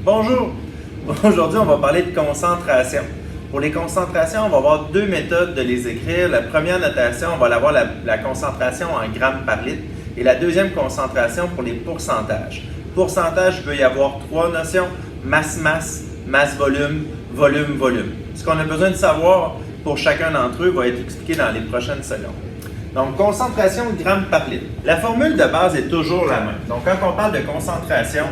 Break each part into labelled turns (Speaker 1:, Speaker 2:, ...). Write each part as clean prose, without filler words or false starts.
Speaker 1: Bonjour! Aujourd'hui, on va parler de concentration. Pour les concentrations, on va avoir deux méthodes de les écrire. La première notation, on va avoir la concentration en grammes par litre. Et la deuxième concentration pour les pourcentages. Pourcentage, il peut y avoir trois notions: masse-masse, masse-volume, volume-volume. Ce qu'on a besoin de savoir pour chacun d'entre eux va être expliqué dans les prochaines secondes. Donc, concentration grammes par litre. La formule de base est toujours la même. Donc, quand on parle de concentration,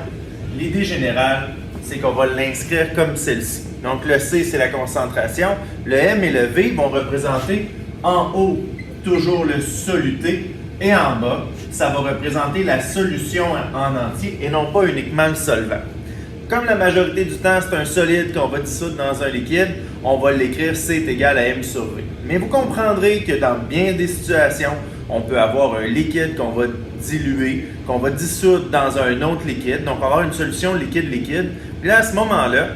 Speaker 1: l'idée générale, c'est qu'on va l'inscrire comme celle-ci. Donc, le C, c'est la concentration. Le M et le V vont représenter en haut toujours le soluté et en bas, ça va représenter la solution en entier et non pas uniquement le solvant. Comme la majorité du temps, c'est un solide qu'on va dissoudre dans un liquide, on va l'écrire C est égal à M sur V. Mais vous comprendrez que dans bien des situations, on peut avoir un liquide qu'on va diluer, qu'on va dissoudre dans un autre liquide. Donc, on va avoir une solution liquide-liquide. Puis là, à ce moment-là,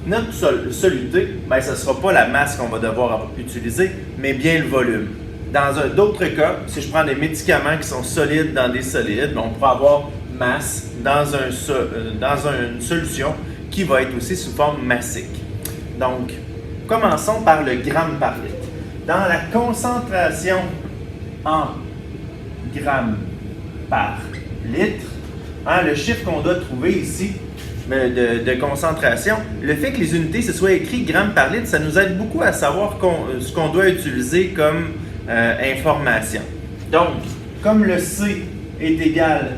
Speaker 1: notre soluté, ce ne sera pas la masse qu'on va devoir utiliser, mais bien le volume. Dans d'autres cas, si je prends des médicaments qui sont solides dans des solides, on pourra avoir masse dans une solution qui va être aussi sous forme massique. Donc, commençons par le gramme par litre. Dans la concentration en grammes par litre, le chiffre qu'on doit trouver ici de concentration, le fait que les unités se soient écrites grammes par litre, ça nous aide beaucoup à savoir ce qu'on doit utiliser comme information. Donc, comme le C est égal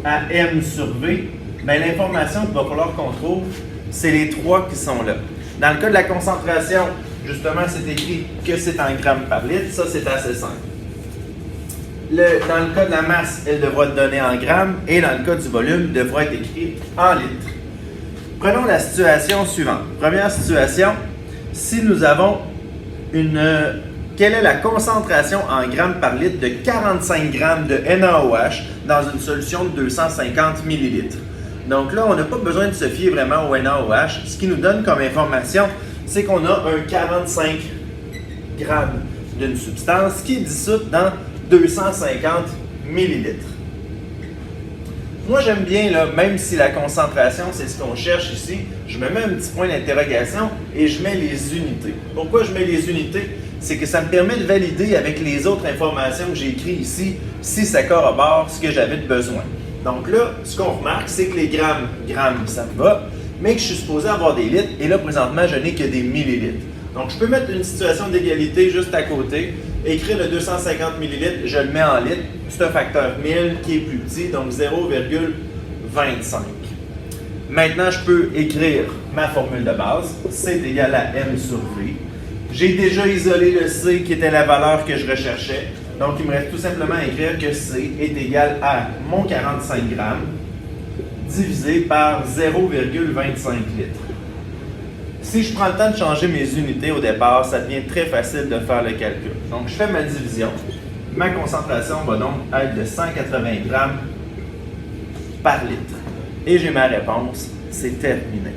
Speaker 1: à M sur V, l'information qu'il va falloir qu'on trouve, c'est les trois qui sont là. Dans le cas de la concentration, justement, c'est écrit que c'est en grammes par litre. Ça, c'est assez simple. Dans le cas de la masse, elle devra être donnée en grammes et dans le cas du volume, elle devra être écrite en litres. Prenons la situation suivante. Première situation, si nous avons quelle est la concentration en grammes par litre de 45 grammes de NaOH dans une solution de 250 ml? Donc là, on n'a pas besoin de se fier vraiment au NaOH. Ce qui nous donne comme information, c'est qu'on a un 45 grammes d'une substance qui est dissoute dans 250 ml. Moi, j'aime bien, même si la concentration, c'est ce qu'on cherche ici, je me mets un petit point d'interrogation et je mets les unités. Pourquoi je mets les unités? C'est que ça me permet de valider avec les autres informations que j'ai écrites ici si ça corrobore ce que j'avais de besoin. Donc là, ce qu'on remarque, c'est que les grammes, ça me va, mais que je suis supposé avoir des litres, et là, présentement, je n'ai que des millilitres. Donc, je peux mettre une situation d'égalité juste à côté, écrire le 250 ml, je le mets en litres, c'est un facteur 1000 qui est plus petit, donc 0,25. Maintenant, je peux écrire ma formule de base, C est égal à M sur V. J'ai déjà isolé le C qui était la valeur que je recherchais. Donc, il me reste tout simplement à écrire que C est égal à mon 45 grammes divisé par 0,25 litres. Si je prends le temps de changer mes unités au départ, ça devient très facile de faire le calcul. Donc, je fais ma division. Ma concentration va donc être de 180 grammes par litre. Et j'ai ma réponse. C'est terminé.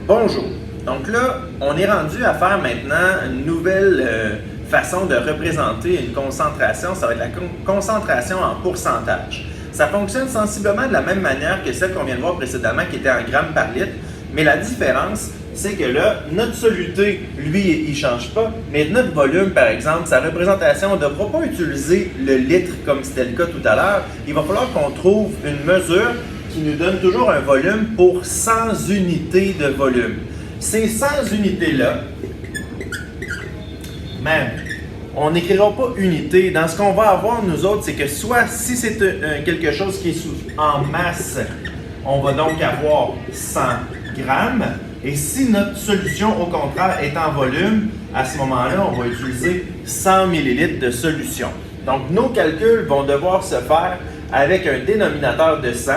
Speaker 1: Bonjour. Donc là, on est rendu à faire maintenant une nouvelle façon de représenter une concentration. Ça va être la concentration en pourcentage. Ça fonctionne sensiblement de la même manière que celle qu'on vient de voir précédemment qui était en grammes par litre. Mais la différence, c'est que là, notre soluté, lui, il ne change pas. Mais notre volume, par exemple, sa représentation, on ne devra pas utiliser le litre comme c'était le cas tout à l'heure. Il va falloir qu'on trouve une mesure qui nous donne toujours un volume pour 100 unités de volume. Ces 100 unités-là, même, on n'écrira pas unité. Dans ce qu'on va avoir, nous autres, c'est que soit si c'est quelque chose qui est en masse, on va donc avoir 100 grammes. Et si notre solution, au contraire, est en volume, à ce moment-là, on va utiliser 100 ml de solution. Donc, nos calculs vont devoir se faire avec un dénominateur de 100.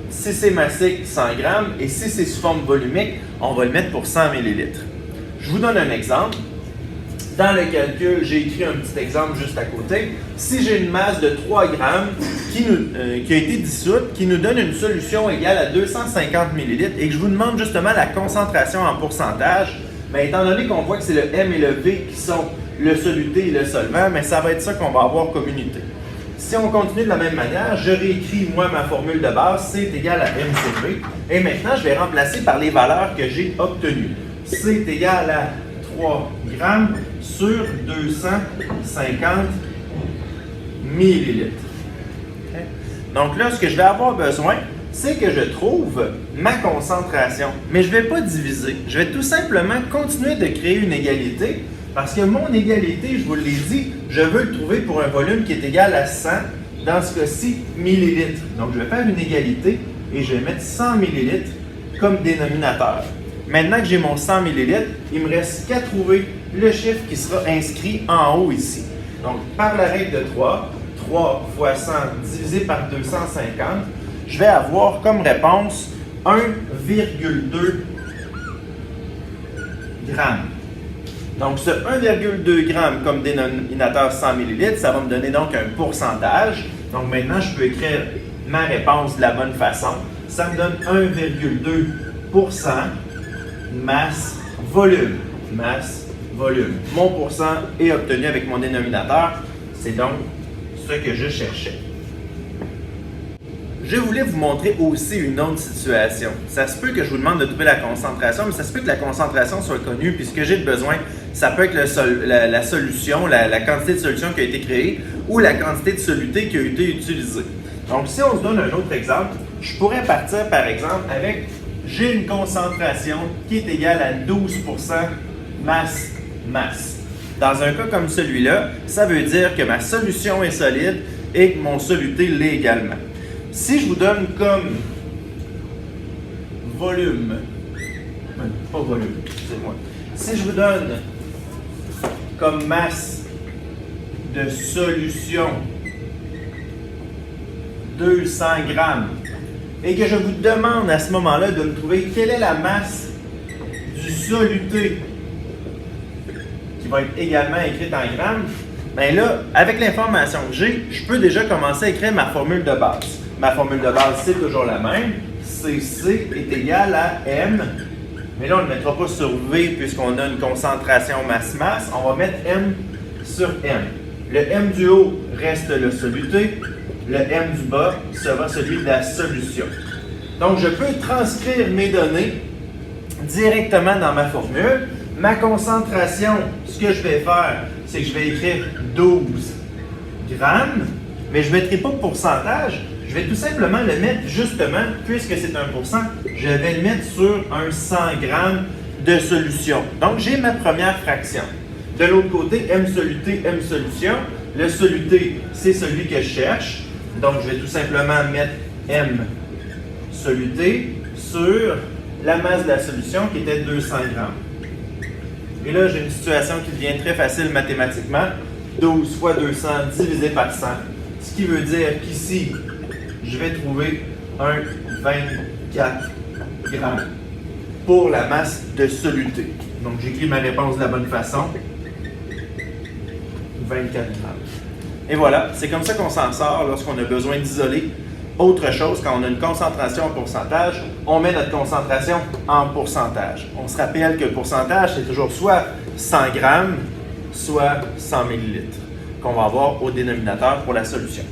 Speaker 1: Si c'est massique, 100 grammes. Et si c'est sous forme volumique, on va le mettre pour 100 ml. Je vous donne un exemple. Dans le calcul, j'ai écrit un petit exemple juste à côté. Si j'ai une masse de 3 grammes qui a été dissoute, qui nous donne une solution égale à 250 ml et que je vous demande justement la concentration en pourcentage, étant donné qu'on voit que c'est le M et le V qui sont le soluté et le solvant, ça va être ça qu'on va avoir comme unité. Si on continue de la même manière, je réécris moi ma formule de base, C est égal à MCV. Et maintenant, je vais remplacer par les valeurs que j'ai obtenues. C est égal à 3 grammes sur 250 millilitres. Okay. Donc là, ce que je vais avoir besoin, c'est que je trouve ma concentration. Mais je ne vais pas diviser. Je vais tout simplement continuer de créer une égalité parce que mon égalité, je vous l'ai dit, je veux le trouver pour un volume qui est égal à 100, dans ce cas-ci, millilitres. Donc, je vais faire une égalité et je vais mettre 100 millilitres comme dénominateur. Maintenant que j'ai mon 100 millilitres, il me reste qu'à trouver le chiffre qui sera inscrit en haut ici. Donc, par la règle de 3 fois 100 divisé par 250, je vais avoir comme réponse 1,2 grammes. Donc, ce 1,2 g comme dénominateur 100 ml, ça va me donner donc un pourcentage. Donc, maintenant, je peux écrire ma réponse de la bonne façon. Ça me donne 1,2% masse volume. Masse volume. Mon pourcent est obtenu avec mon dénominateur. C'est donc ce que je cherchais. Je voulais vous montrer aussi une autre situation. Ça se peut que je vous demande de trouver la concentration, mais ça se peut que la concentration soit connue, puis ce que j'ai besoin, ça peut être la solution, la quantité de solution qui a été créée ou la quantité de soluté qui a été utilisée. Donc, si on se donne un autre exemple, je pourrais partir par exemple avec, j'ai une concentration qui est égale à 12% masse. Dans un cas comme celui-là, ça veut dire que ma solution est solide et que mon soluté l'est également. Si je vous donne comme volume, pas volume, excusez-moi. Si je vous donne comme masse de solution 200 grammes et que je vous demande à ce moment-là de me trouver quelle est la masse du soluté qui va être également écrite en grammes, bien là, avec l'information que j'ai, je peux déjà commencer à écrire ma formule de base. Ma formule de base, c'est toujours la même. CC est égal à M. Mais là, on ne le mettra pas sur V puisqu'on a une concentration masse-masse. On va mettre M sur M. Le M du haut reste le soluté. Le M du bas sera celui de la solution. Donc, je peux transcrire mes données directement dans ma formule. Ma concentration, ce que je vais faire, c'est que je vais écrire 12 grammes, mais je ne mettrai pas pourcentage. Je vais tout simplement le mettre justement, puisque c'est 1%, je vais le mettre sur un 100 grammes de solution. Donc, j'ai ma première fraction. De l'autre côté, M soluté, M solution. Le soluté, c'est celui que je cherche. Donc, je vais tout simplement mettre M soluté sur la masse de la solution qui était 200 grammes. Et là, j'ai une situation qui devient très facile mathématiquement. 12 fois 200 divisé par 100. Ce qui veut dire qu'ici, je vais trouver un 24 grammes pour la masse de soluté. Donc, j'écris ma réponse de la bonne façon. 24 grammes. Et voilà, c'est comme ça qu'on s'en sort lorsqu'on a besoin d'isoler autre chose. Quand on a une concentration en pourcentage, on met notre concentration en pourcentage. On se rappelle que le pourcentage, c'est toujours soit 100 grammes, soit 100 millilitres qu'on va avoir au dénominateur pour la solution.